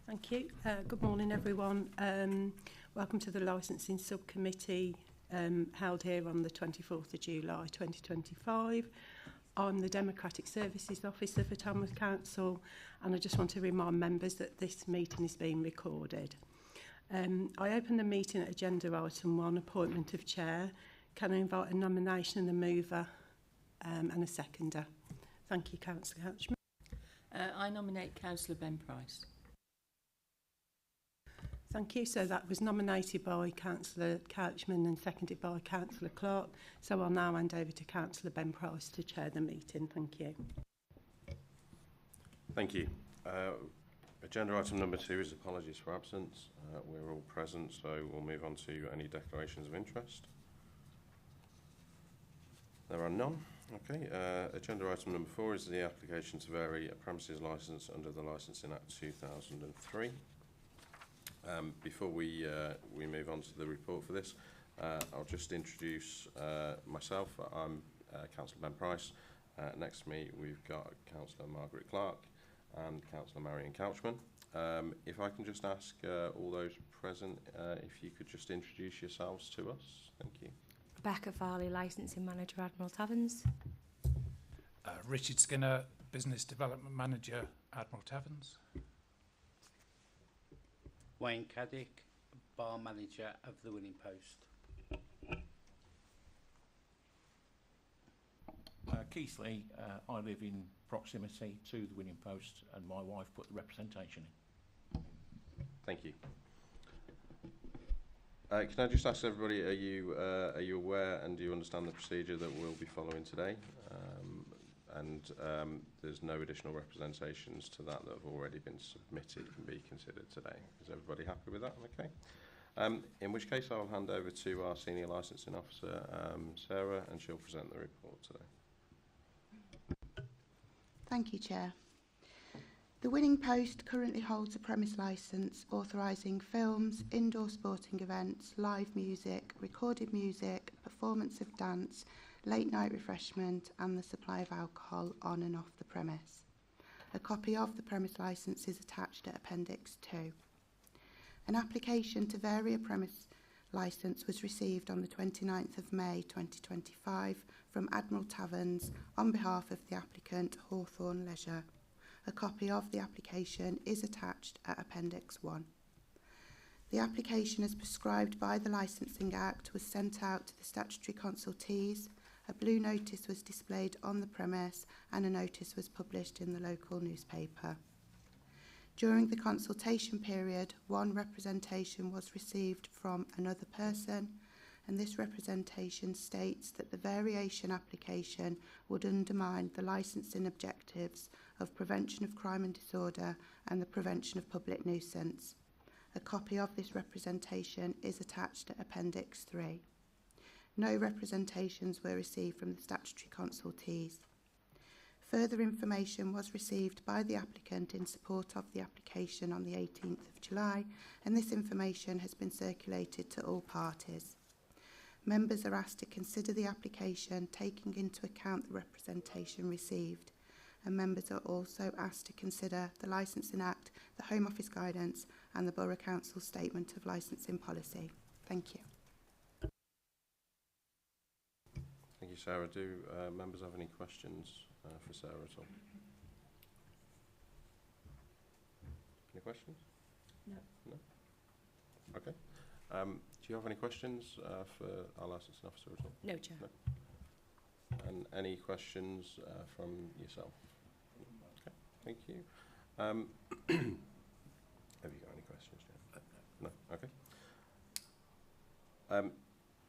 Thank you. Good morning, everyone. Welcome to the Licensing Subcommittee held here on the 24th of July 2025. I'm the Democratic Services Officer for Tamworth Council, and I just want to remind members that this meeting is being recorded. I open the meeting at agenda item 1, appointment of chair. Can I invite a nomination and a mover and a seconder? Thank you, Councillor Couchman. I nominate Councillor Ben Price. Thank you. So that was nominated by Councillor Couchman and seconded by Councillor Clark. So I'll now hand over to Councillor Ben Price to chair the meeting. Thank you. Thank you. Agenda item number 2 is apologies for absence. We're all present, so we'll move on to any declarations of interest. There are none. Okay. Agenda item number 4 is the application to vary a premises licence under the Licensing Act 2003. Before we move on to the report for this, I'll just introduce myself. I'm Councillor Ben Price. Next to me we've got Councillor Margaret Clark and Councillor Marion Couchman. If I can just ask all those present if you could just introduce yourselves to us. Thank you. Rebecca Farley, Licensing Manager, Admiral Taverns. Richard Skinner, Business Development Manager, Admiral Taverns. Wayne Caddick, Bar Manager of the Winning Post. Keith Lee, I live in proximity to the Winning Post and my wife put the representation in. Thank you. Can I just ask everybody, are you aware and do you understand the procedure that we'll be following today? There's no additional representations to that have already been submitted can be considered today. Is everybody happy with that? Okay. In which case I'll hand over to our Senior Licensing Officer, Sarah, and she'll present the report today. Thank you, Chair. The Winning Post currently holds a premise licence authorising films, indoor sporting events, live music, recorded music, performance of dance, late night refreshment and the supply of alcohol on and off the premise. A copy of the premise licence is attached at Appendix 2. An application to vary a premise licence was received on the 29th of May 2025 from Admiral Taverns on behalf of the applicant Hawthorne Leisure. A copy of the application is attached at Appendix 1. The application as prescribed by the Licensing Act was sent out to the statutory consultees. A blue notice was displayed on the premise and a notice was published in the local newspaper. During the consultation period, one representation was received from another person, and this representation states that the variation application would undermine the licensing objectives of prevention of crime and disorder and the prevention of public nuisance. A copy of this representation is attached at Appendix 3. No representations were received from the statutory consultees. Further information was received by the applicant in support of the application on the 18th of July, and this information has been circulated to all parties. Members are asked to consider the application taking into account the representation received, and members are also asked to consider the Licensing Act, the Home Office Guidance and the Borough Council Statement of Licensing Policy. Thank you. Thank you, Sarah. Do members have any questions for Sarah at all? Any questions? No. No? Okay. Do you have any questions for our licensing officer at all? No, Chair. No. And any questions from yourself? Okay, thank you. Have you got any questions, Jen? No? Okay.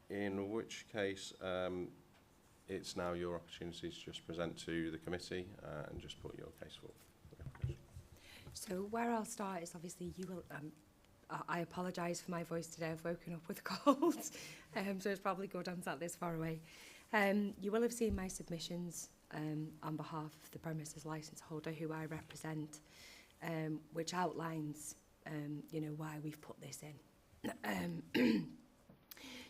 In which case, it's now your opportunity to just present to the committee and just put your case forward. So where I'll start is obviously you will... I apologise for my voice today. I've woken up with a cold, so it's probably good I'm sat this far away. You will have seen my submissions on behalf of the premises licence holder who I represent, which outlines, why we've put this in.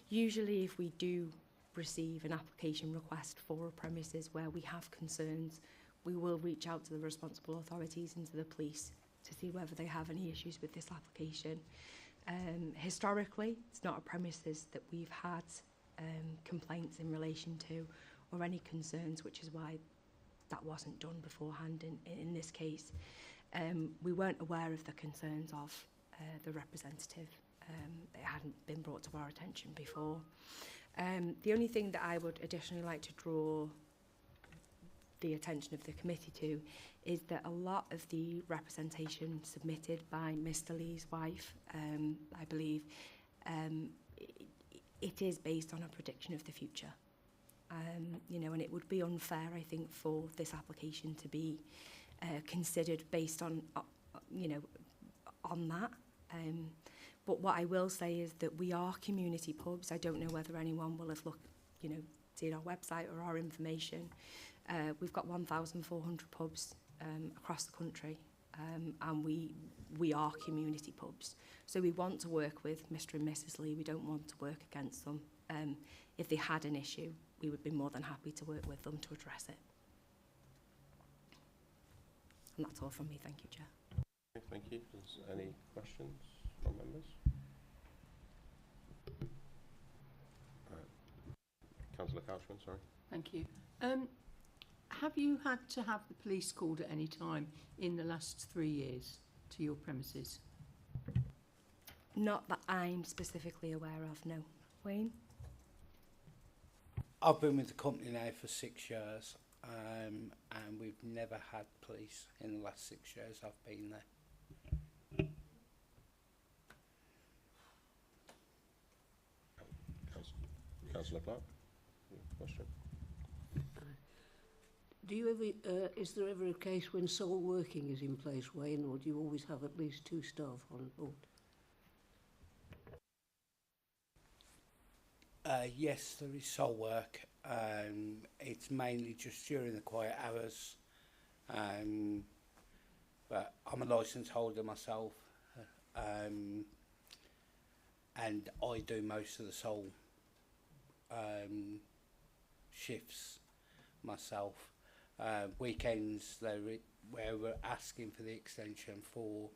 Usually if we do receive an application request for a premises where we have concerns, we will reach out to the responsible authorities and to the police to see whether they have any issues with this application. Historically, it's not a premises that we've had complaints in relation to or any concerns, which is why that wasn't done beforehand in this case. We weren't aware of the concerns of the representative. It hadn't been brought to our attention before. The only thing that I would additionally like to draw the attention of the committee to is that a lot of the representation submitted by Mr. Lee's wife, I believe, it is based on a prediction of the future. You know, and it would be unfair, I think, for this application to be considered based on, you know, on that. But what I will say is that we are community pubs. I don't know whether anyone will have seen our website or our information. We've got 1,400 pubs across the country, and we are community pubs. So we want to work with Mr. and Mrs. Lee. We don't want to work against them. If they had an issue, we would be more than happy to work with them to address it. And that's all from me. Thank you, Chair. Okay, thank you. Is there any questions from members? Councillor Couchman, sorry. Thank you. Have you had to have the police called at any time in the last 3 years to your premises? Not that I'm specifically aware of, no. Wayne? I've been with the company now for 6 years, and we've never had police in the last 6 years I've been there. Councillor Clark, question? Do you ever, is there ever a case when sole working is in place, Wayne, or do you always have at least 2 staff on board? Yes, there is sole work. It's mainly just during the quiet hours. But I'm a licence holder myself, and I do most of the sole shifts myself. Weekends, where we're asking for the extension for,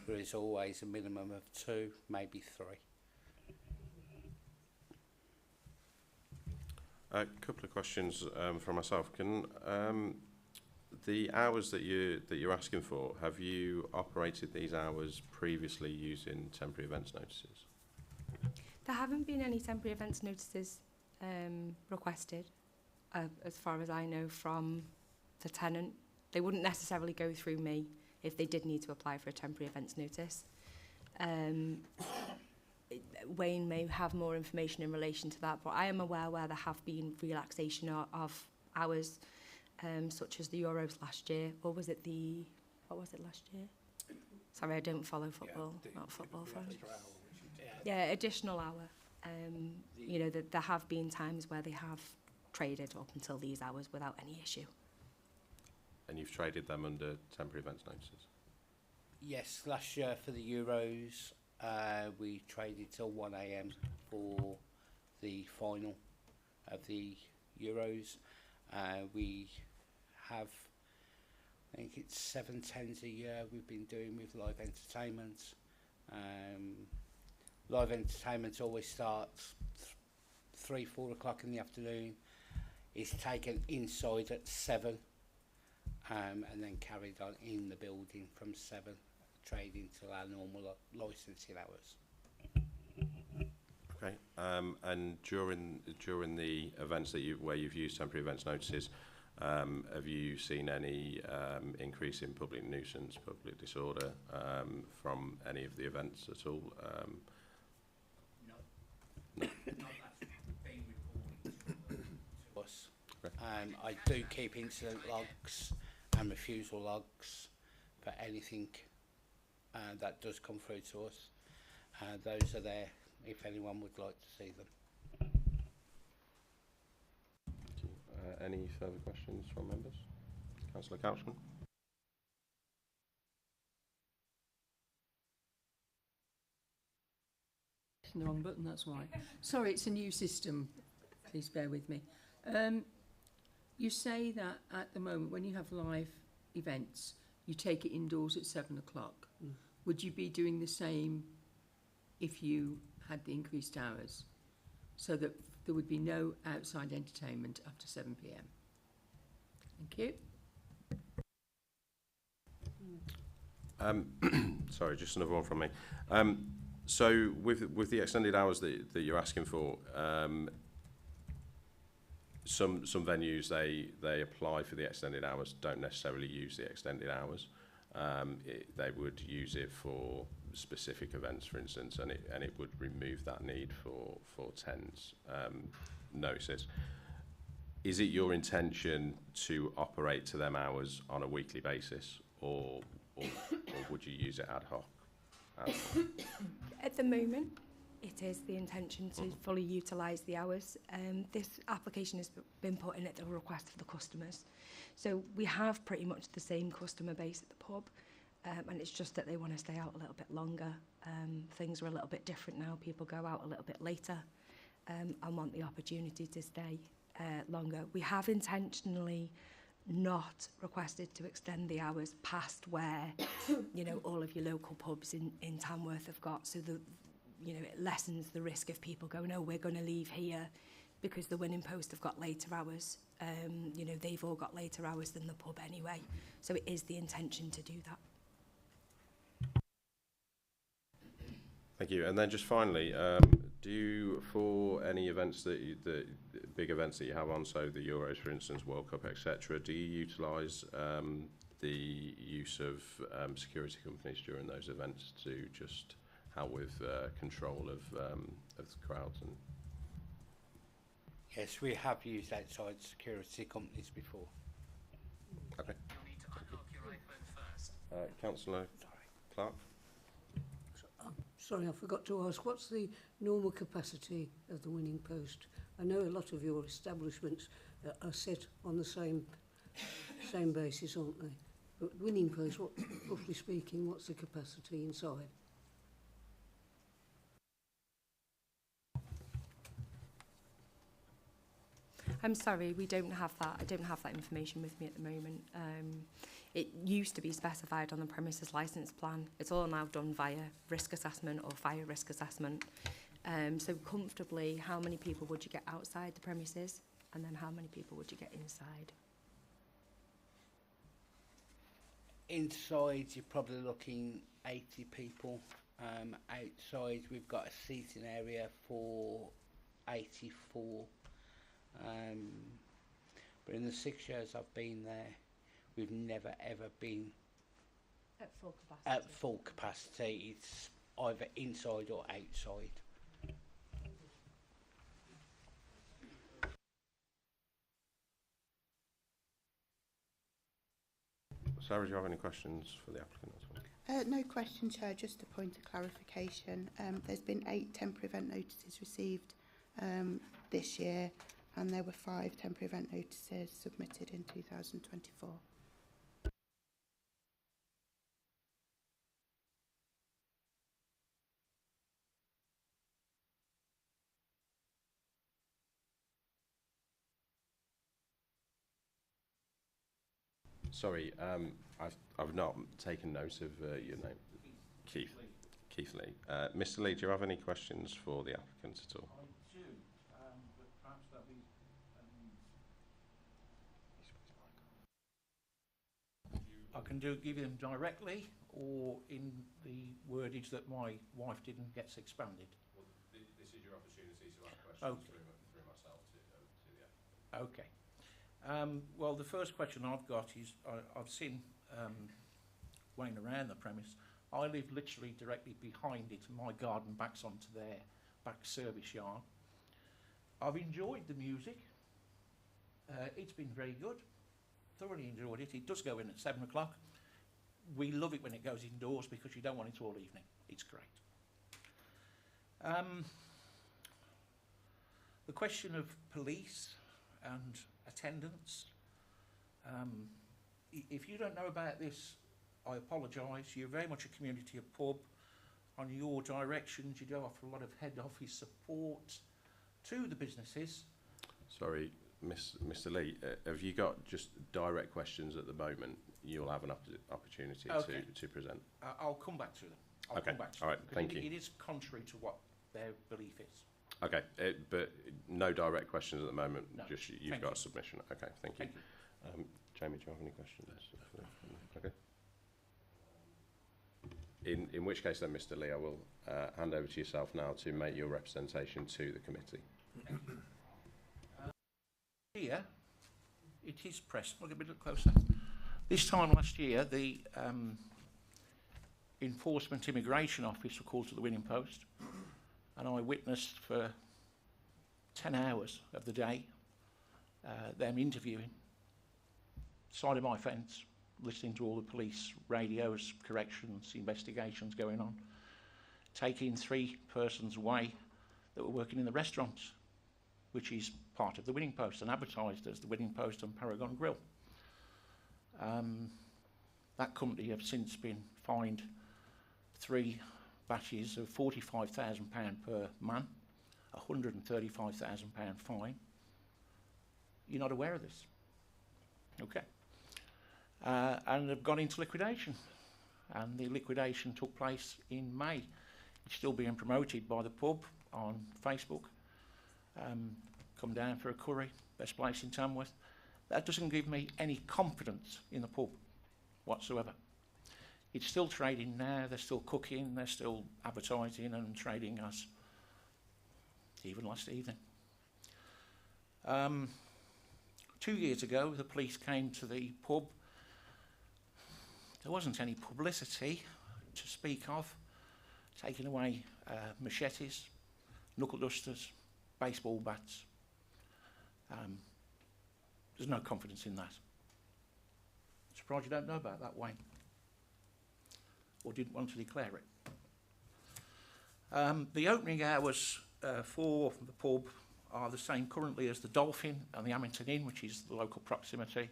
there is always a minimum of 2, maybe 3. A couple of questions from myself. Can the hours that you're asking for, have you operated these hours previously using temporary events notices? There haven't been any temporary events notices requested, as far as I know, from the tenant. They wouldn't necessarily go through me if they did need to apply for a temporary events notice. Wayne may have more information in relation to that, but I am aware where there have been relaxation of hours, such as the Euros last year. Or was it what was it last year? Sorry, I don't follow football, not football fan. Yeah, additional hour. You know, there have been times where they have traded up until these hours without any issue. And you've traded them under temporary events notices? Yes, last year for the Euros, we traded till 1 AM for the final of the Euros. We have, I think it's 7 tens a year we've been doing with live entertainment. Live entertainment always starts 3-4 o'clock in the afternoon. It's taken inside at 7, and then carried on in the building from 7, trading till our normal licensing hours. Okay. And during the events where you've used temporary events notices, have you seen any increase in public nuisance, public disorder from any of the events at all? No. Not that's been reported to us. Okay. I do keep incident logs and refusal logs for anything that does come through to us. Those are there if anyone would like to see them. Thank you. Any further questions from members? Councillor Couchman? Pressing the wrong button, that's why. Sorry, it's a new system. Please bear with me. You say that at the moment, when you have live events, you take it indoors at 7 o'clock. Would you be doing the same if you had the increased hours, so that there would be no outside entertainment after 7 p.m? Thank you. Sorry, just another one from me. So with the extended hours that you're asking for, some venues they apply for the extended hours, don't necessarily use the extended hours. They would use it for specific events, for instance, and it would remove that need for 10's notices. Is it your intention to operate to them hours on a weekly basis, or would you use it ad hoc? At the moment, it is the intention to fully utilise the hours. This application has been put in at the request of the customers. So we have pretty much the same customer base at the pub, and it's just that they want to stay out a little bit longer. Things are a little bit different now. People go out a little bit later and want the opportunity to stay longer. We have intentionally not requested to extend the hours past where, you know, all of your local pubs in Tamworth have got, so the, you know, it lessens the risk of people going, oh, we're going to leave here because the Winning Post have got later hours. You know, they've all got later hours than the pub anyway. So it is the intention to do that. Thank you. And then just finally, do you, for any events the big events that you have on, so the Euros, for instance, World Cup, etc., do you utilise the use of security companies during those events to just help with control of the crowds? And Yes, we have used outside security companies before. okay. Councillor Clark. Sorry, I forgot to ask, what's the normal capacity of the Winning Post? I know a lot of your establishments are set on the same basis, aren't they? But Winning Post, roughly speaking, what's the capacity inside? I'm sorry, we don't have that. I don't have that information with me at the moment. It used to be specified on the premises licence plan. It's all now done via risk assessment or fire risk assessment. So comfortably, how many people would you get outside the premises, and then how many people would you get inside? Inside, you're probably looking 80 people. Outside, we've got a seating area for 84. But in the 6 years I've been there, we've never ever been At full capacity. at full capacity. It's either inside or outside. Sarah, do you have any questions for the applicant at all? No question, Chair, just a point of clarification. There's been 8 temporary event notices received this year, and there were 5 temporary event notices submitted in 2024. Sorry, I've not taken note of your name. Keith Lee. Mr. Lee, do you have any questions for the applicant at all? I do, but perhaps that'll be... I can give them directly, or in the wordage that my wife didn't get expanded. Well, this is your opportunity to ask questions through myself to the applicant. Okay. Well, the first question I've got is, I've seen Wayne around the premise. I live literally directly behind it, and my garden backs onto their back service yard. I've enjoyed the music. It's been very good. Thoroughly enjoyed it. It does go in at 7 o'clock. We love it when it goes indoors because you don't want it all evening. It's great. The question of police and attendance. If you don't know about this, I apologise. You're very much a community of pub. On your directions, you do offer a lot of head office support to the businesses. Sorry, Mr. Lee, have you got just direct questions at the moment? You'll have an opportunity Okay. to present. I'll come back to them. I'll Okay, come back to all right, them, 'cause thank it you. It is contrary to what their belief is. Okay, but no direct questions at the moment. No. Just you've Thank got you. a submission. Okay, thank you. Thank you. Jamie, do you have any questions? Okay. In which case then, Mr. Lee, I will hand over to yourself now to make your representation to the committee. Here, it is press. I'll get a bit closer. This time last year, the Enforcement Immigration Office were called to the winning post, and I witnessed for 10 hours of the day them interviewing, side of my fence, listening to all the police radios, corrections, investigations going on, taking 3 persons away that were working in the restaurants, which is part of the winning post and advertised as the winning post and Paragon Grill. That company have since been fined 3 batches of £45,000 per man, £135,000 fine. You're not aware of this? Okay. And have gone into liquidation. And the liquidation took place in May. It's still being promoted by the pub on Facebook. Come down for a curry, best place in Tamworth. That doesn't give me any confidence in the pub whatsoever. It's still trading now, they're still cooking, they're still advertising and trading as even last evening. 2 years ago, the police came to the pub. There wasn't any publicity to speak of, taking away machetes, knuckle dusters, baseball bats. There's no confidence in that. Surprised you don't know about that, Wayne. Or didn't want to declare it. The opening hours for the pub are the same currently as the Dolphin and the Amington Inn, which is the local proximity.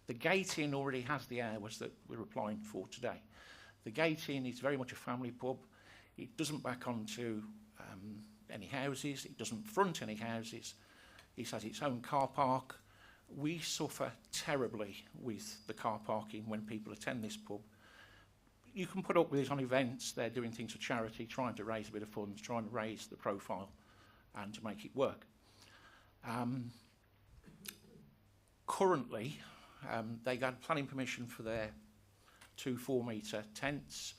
The Gate Inn already has the hours that we're applying for today. The Gate Inn is very much a family pub. It doesn't back onto any houses. It doesn't front any houses. It has its own car park. We suffer terribly with the car parking when people attend this pub. You can put up with it on events. They're doing things for charity, trying to raise a bit of funds, trying to raise the profile and to make it work. Currently, they got planning permission for their 2 4-metre tents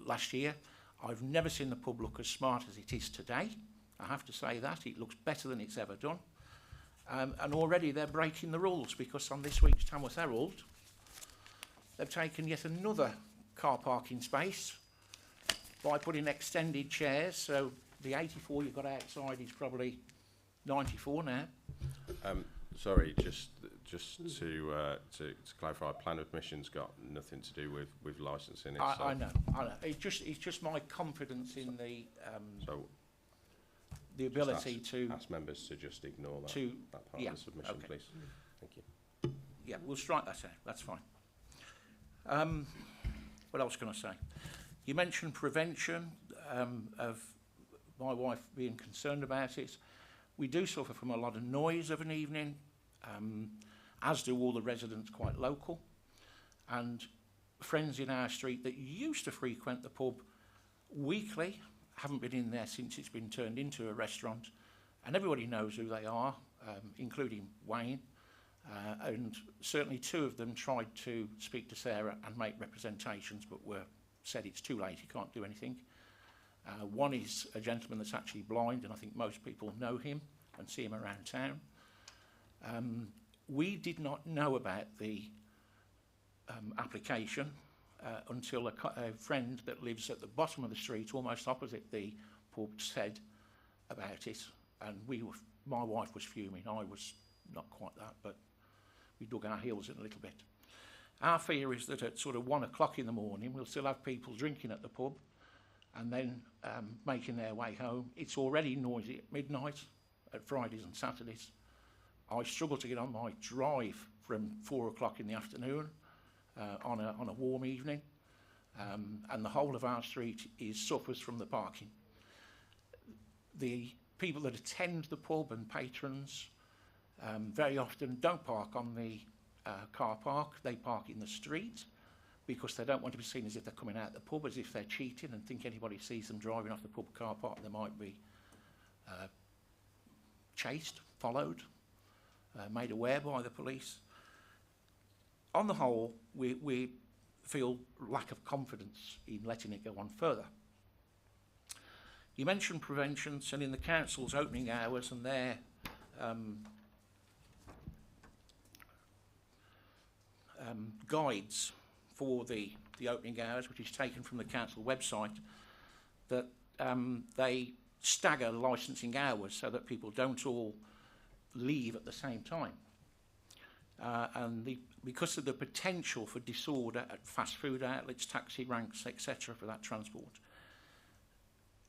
last year. I've never seen the pub look as smart as it is today. I have to say that. It looks better than it's ever done. And already they're breaking the rules, because on this week's Tamworth Herald, they've taken yet another car parking space by putting extended chairs. So the 84 you've got outside is probably 94 now. Sorry, just to clarify, planning permission's got nothing to do with licensing itself. I know. It's just my confidence in the So the ability to ask members to just ignore that, that part yeah, of the submission, okay. please. Thank you. Yeah, we'll strike that out. That's fine. What else can I say? You mentioned prevention of my wife being concerned about it. We do suffer from a lot of noise of an evening, as do all the residents quite local. And friends in our street that used to frequent the pub weekly haven't been in there since it's been turned into a restaurant. And everybody knows who they are, including Wayne. And certainly 2 of them tried to speak to Sarah and make representations, but were said it's too late, he can't do anything. One is a gentleman that's actually blind, and I think most people know him and see him around town. We did not know about the application until a friend that lives at the bottom of the street, almost opposite the pub, said about it. And my wife was fuming. I was not quite that, but we dug our heels in a little bit. Our fear is that at sort of 1 o'clock in the morning, we'll still have people drinking at the pub and then making their way home. It's already noisy at midnight at Fridays and Saturdays. I struggle to get on my drive from 4 o'clock in the afternoon on a warm evening, and the whole of our street suffers from the parking. The people that attend the pub and patrons very often don't park on the car park, they park in the street because they don't want to be seen as if they're coming out of the pub, as if they're cheating, and think anybody sees them driving off the pub car park, they might be chased, followed, made aware by the police. On the whole, we feel lack of confidence in letting it go on further. You mentioned prevention, and in the council's opening hours and their guides for the opening hours, which is taken from the council website, that they stagger licensing hours so that people don't all leave at the same time. Because of the potential for disorder at fast food outlets, taxi ranks, etc. for that transport.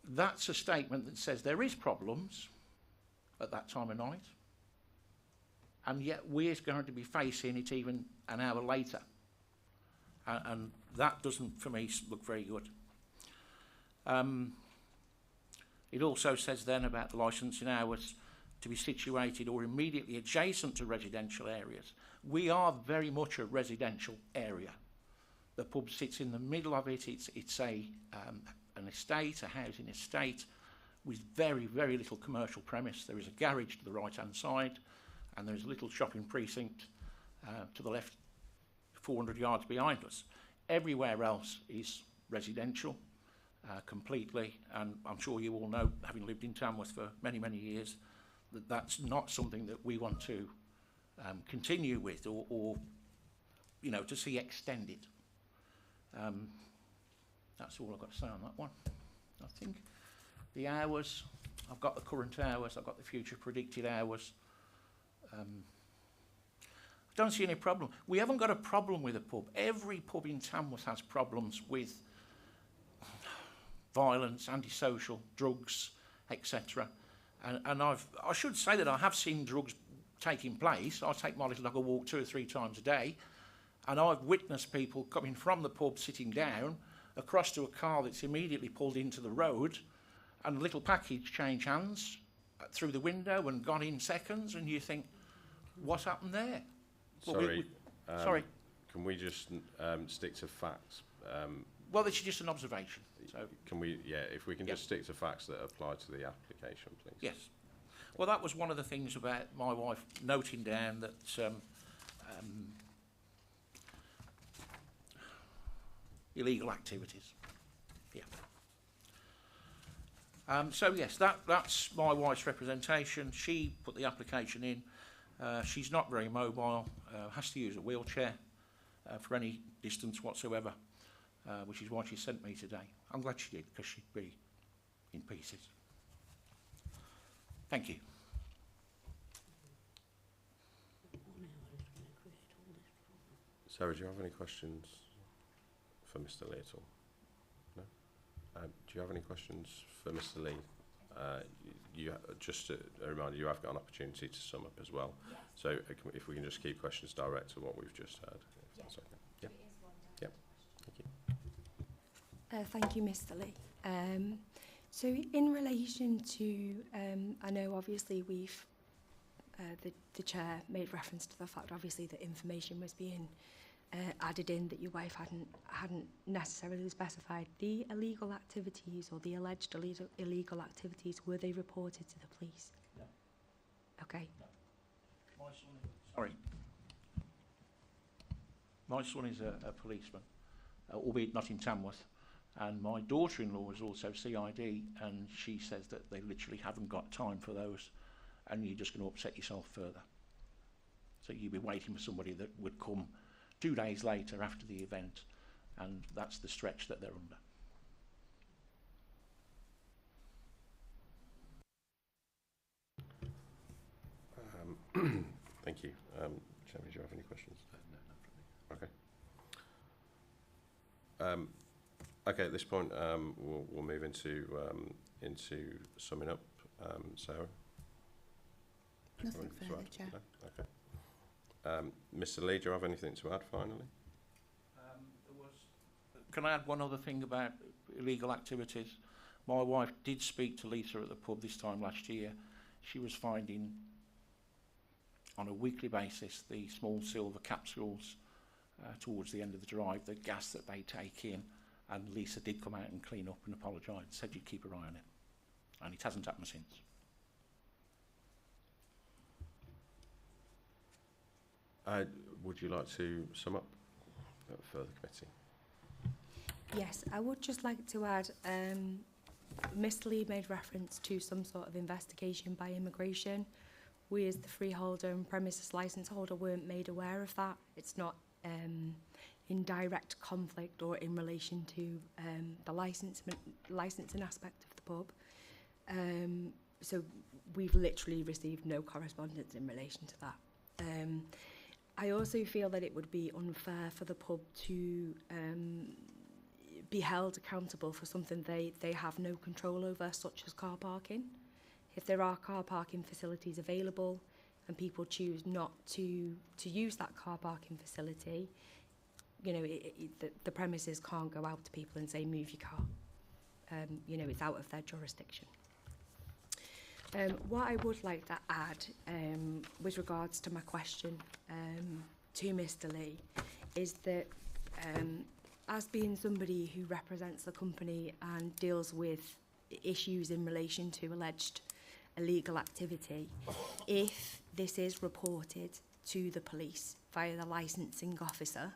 That's a statement that says there is problems at that time of night, and yet we're going to be facing it even an hour later. And that doesn't, for me, look very good. It also says then about the licensing hours to be situated or immediately adjacent to residential areas. We are very much a residential area. The pub sits in the middle of it. It's an estate, a housing estate, with very, very little commercial premise. There is a garage to the right-hand side, and there is a little shopping precinct to the left, 400 yards behind us. Everywhere else is residential, completely, and I'm sure you all know, having lived in Tamworth for many, many years, that that's not something that we want to continue with or you know, to see extended. That's all I've got to say on that one, I think. The hours, I've got the current hours, I've got the future predicted hours. I don't see any problem. We haven't got a problem with a pub. Every pub in Tamworth has problems with violence, antisocial, drugs, etc. And I should say that I have seen drugs taking place. I take my little dog a walk 2 or 3 times a day, and I've witnessed people coming from the pub, sitting down, across to a car that's immediately pulled into the road, and a little package change hands through the window and gone in seconds, and you think, what happened there? Sorry, sorry. Can we just stick to facts? Well, this is just an observation. So can we, if we can just stick to facts that apply to the application, please. yes. Well, that was one of the things about my wife noting down that illegal activities. Yeah. So yes, that's my wife's representation. She put the application in. She's not very mobile, has to use a wheelchair for any distance whatsoever, which is why she sent me today. I'm glad she did, because she'd be in pieces. Thank you. Sarah, do you have any questions for Mr. Lee at all? No? Do you have any questions for Mr. Lee? Just a reminder, you have got an opportunity to sum up as well. Yes. So if we can just keep questions direct to what we've just heard. If that's okay. Yeah. Yep. Thank you. Thank you, Mr. Lee. So in relation to, I know obviously we've, the chair made reference to the fact obviously that information was being added in that your wife hadn't necessarily specified. The illegal activities or the alleged illegal activities, were they reported to the police? No. Okay. No. My son is a policeman, albeit not in Tamworth, and my daughter-in-law is also CID, and she says that they literally haven't got time for those, and you're just going to upset yourself further. So you'll be waiting for somebody that would come 2 days later after the event, and that's the stretch that they're under. Thank you. Chairman, do you have any questions? No, not from me. Okay. Okay, at this point, we'll move into summing up. Sarah? Nothing further, Chair. No? Okay. Mr. Lee, do you have anything to add finally? Can I add one other thing about illegal activities? My wife did speak to Lisa at the pub this time last year. She was finding on a weekly basis the small silver capsules towards the end of the drive, the gas that they take in, and Lisa did come out and clean up and apologise, said you'd keep her eye on it, and it hasn't happened since. Would you like to sum up for the committee? Yes, I would just like to add, Mr Lee made reference to some sort of investigation by immigration. We as the freeholder and premises licence holder weren't made aware of that. It's not in direct conflict or in relation to the licensing aspect of the pub. So we've literally received no correspondence in relation to that. I also feel that it would be unfair for the pub to be held accountable for something they have no control over, such as car parking. If there are car parking facilities available and people choose not to use that car parking facility, you know, the premises can't go out to people and say, move your car. You know, it's out of their jurisdiction. What I would like to add with regards to my question to Mr Lee is that as being somebody who represents the company and deals with issues in relation to alleged illegal activity, if this is reported to the police via the licensing officer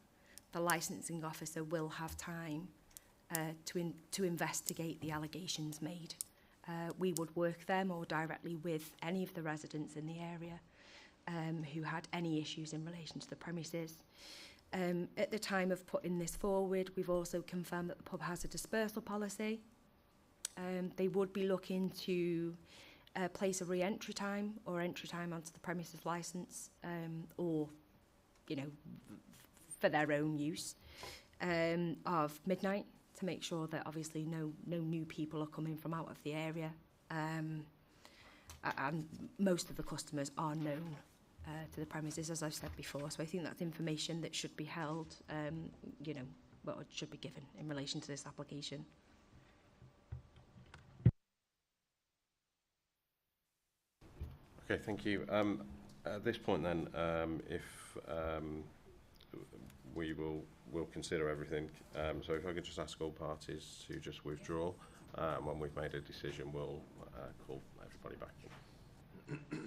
will have time to investigate the allegations made. We would work there more directly with any of the residents in the area who had any issues in relation to the premises. At the time of putting this forward, we've also confirmed that the pub has a dispersal policy. They would be looking to place a re-entry time or entry time onto the premises licence, or, you know, for their own use, of midnight, to make sure that obviously no new people are coming from out of the area, and most of the customers are known to the premises, as I've said before. So I think that's information that should be held, you know, well, it should be given in relation to this application. Okay, thank you. At this point then, if we'll consider everything. So if I could just ask all parties to just withdraw, when we've made a decision, we'll call everybody back in.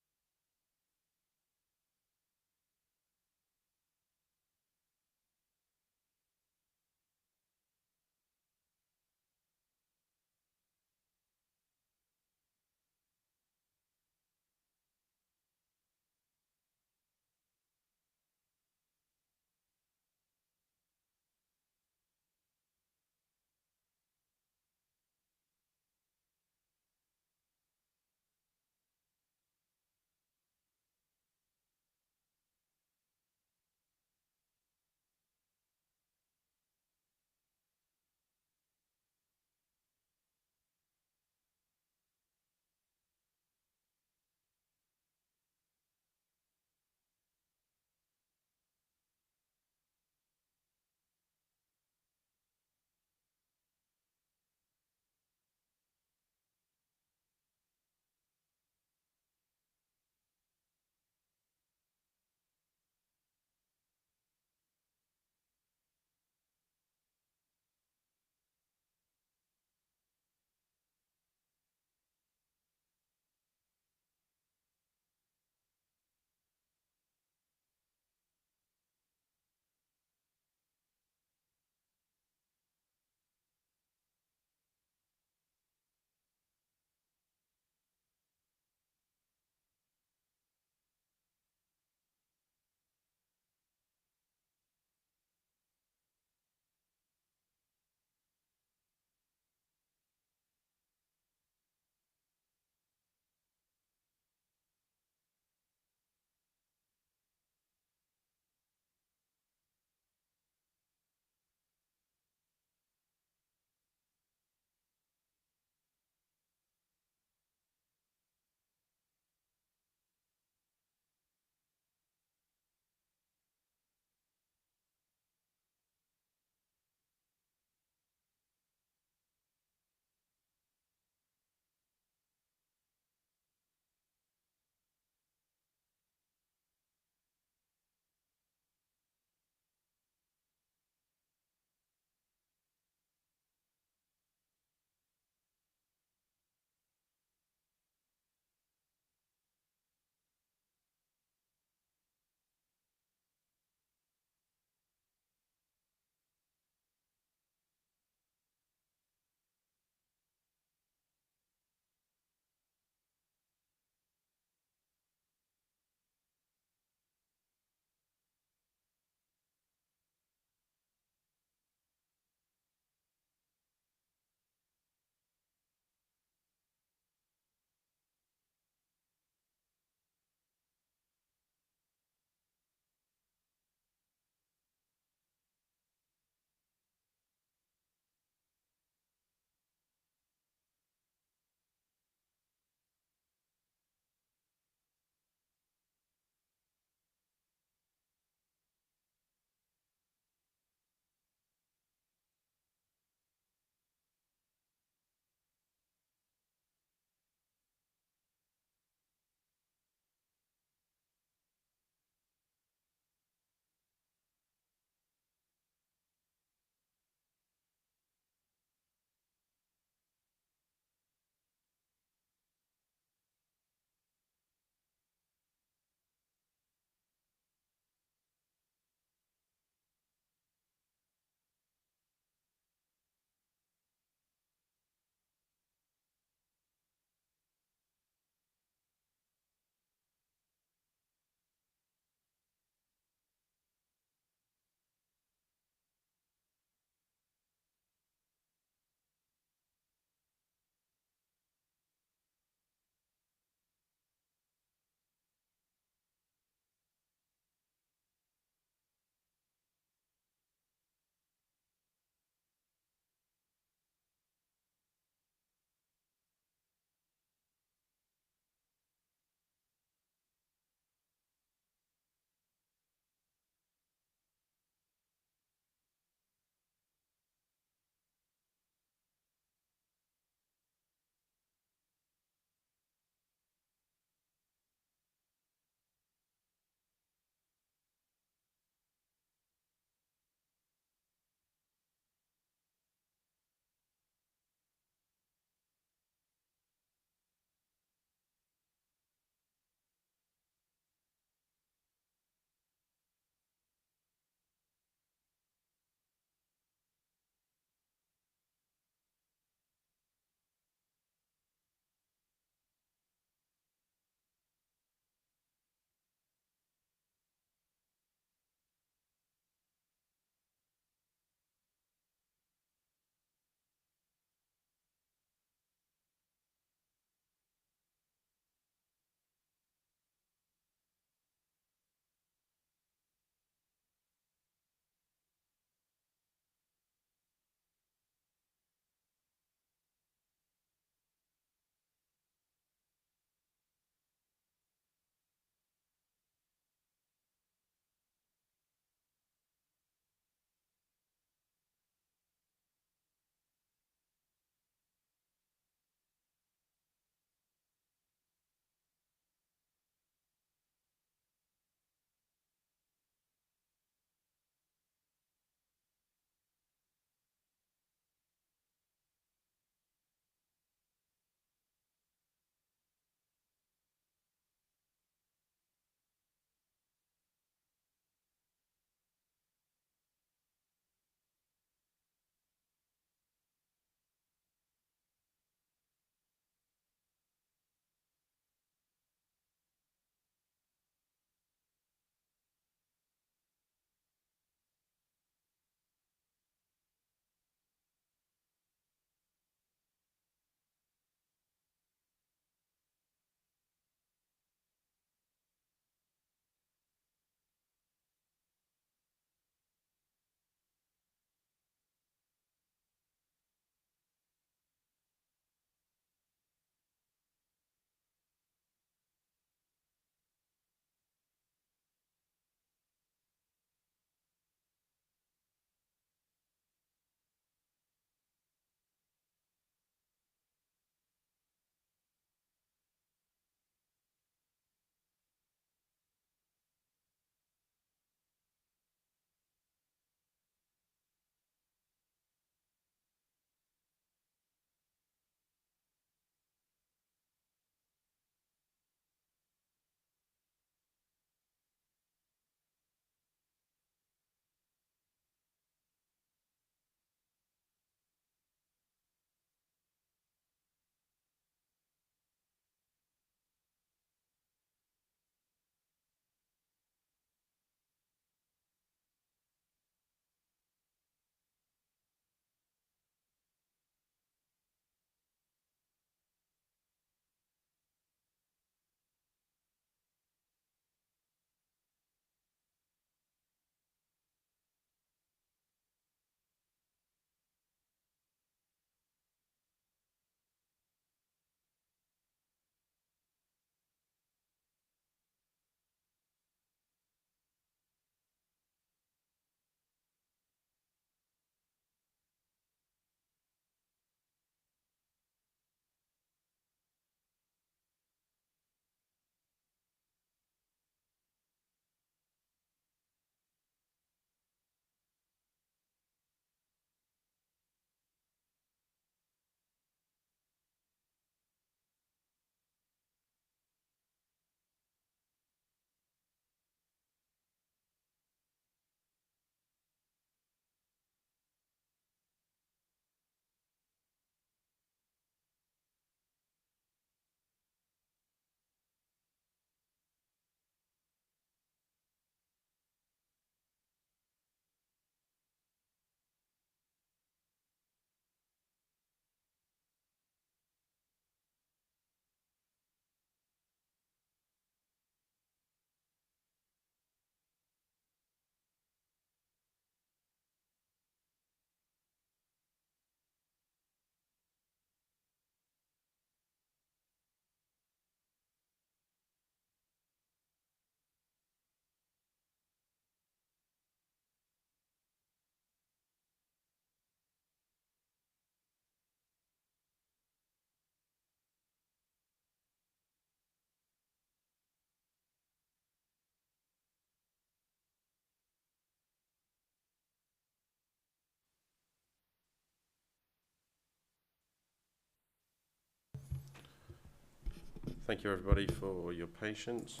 Thank you, everybody, for your patience.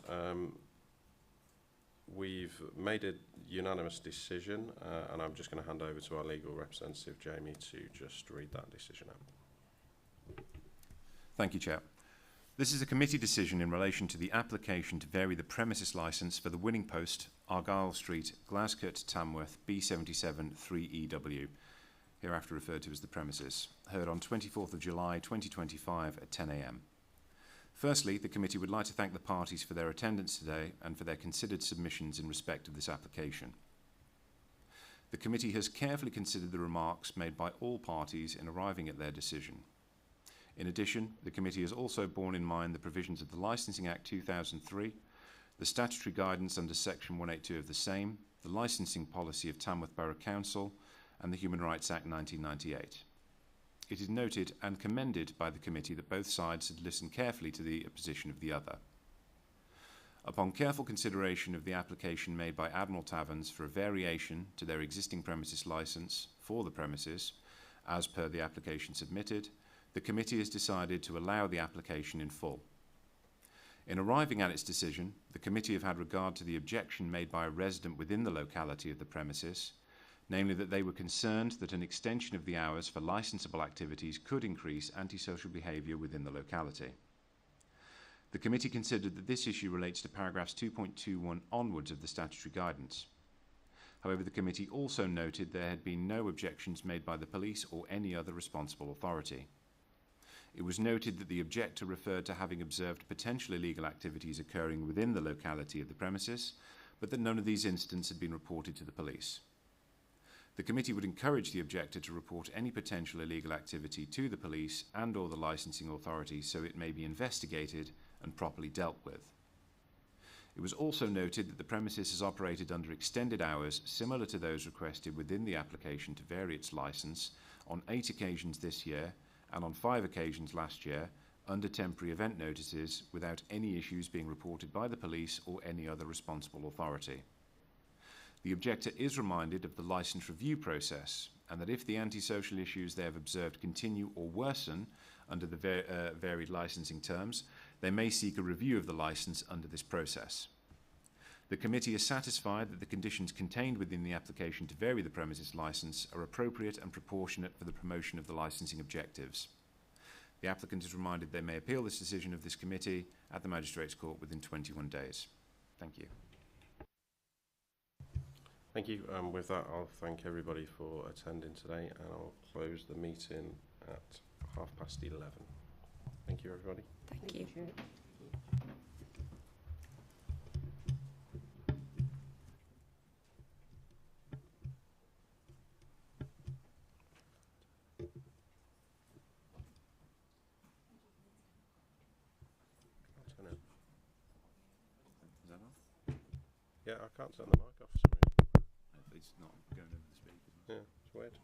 We've made a unanimous decision, and I'm just going to hand over to our legal representative, Jamie, to just read that decision out. Thank you, Chair. This is a committee decision in relation to the application to vary the premises licence for the Winning Post, Argyle Street, Glascote, Tamworth, B77 3EW, hereafter referred to as the premises, heard on 24th of July 2025 at 10 a.m. Firstly, the committee would like to thank the parties for their attendance today and for their considered submissions in respect of this application. The committee has carefully considered the remarks made by all parties in arriving at their decision. In addition, the committee has also borne in mind the provisions of the Licensing Act 2003, the statutory guidance under Section 182 of the same, the licensing policy of Tamworth Borough Council, and the Human Rights Act 1998. It is noted and commended by the committee that both sides had listened carefully to the position of the other. Upon careful consideration of the application made by Admiral Taverns for a variation to their existing premises licence for the premises, as per the application submitted, the committee has decided to allow the application in full. In arriving at its decision, the committee have had regard to the objection made by a resident within the locality of the premises, namely that they were concerned that an extension of the hours for licensable activities could increase antisocial behaviour within the locality. The committee considered that this issue relates to paragraphs 2.21 onwards of the statutory guidance. However, the committee also noted there had been no objections made by the police or any other responsible authority. It was noted that the objector referred to having observed potential illegal activities occurring within the locality of the premises, but that none of these incidents had been reported to the police. The committee would encourage the objector to report any potential illegal activity to the police and/or the licensing authority so it may be investigated and properly dealt with. It was also noted that the premises has operated under extended hours similar to those requested within the application to vary its licence on 8 occasions this year and on 5 occasions last year under temporary event notices without any issues being reported by the police or any other responsible authority. The objector is reminded of the licence review process and that if the antisocial issues they have observed continue or worsen under the varied licensing terms, they may seek a review of the licence under this process. The committee is satisfied that the conditions contained within the application to vary the premises licence are appropriate and proportionate for the promotion of the licensing objectives. The applicant is reminded they may appeal this decision of this committee at the Magistrates' Court within 21 days. Thank you. Thank you. With that, I'll thank everybody for attending today, and I'll close the meeting at 11:30. Thank you, everybody. Thank you. Is that on? Yeah, I can't turn the mic off for some reason. It's not going over the speakers. Yeah, it's weird.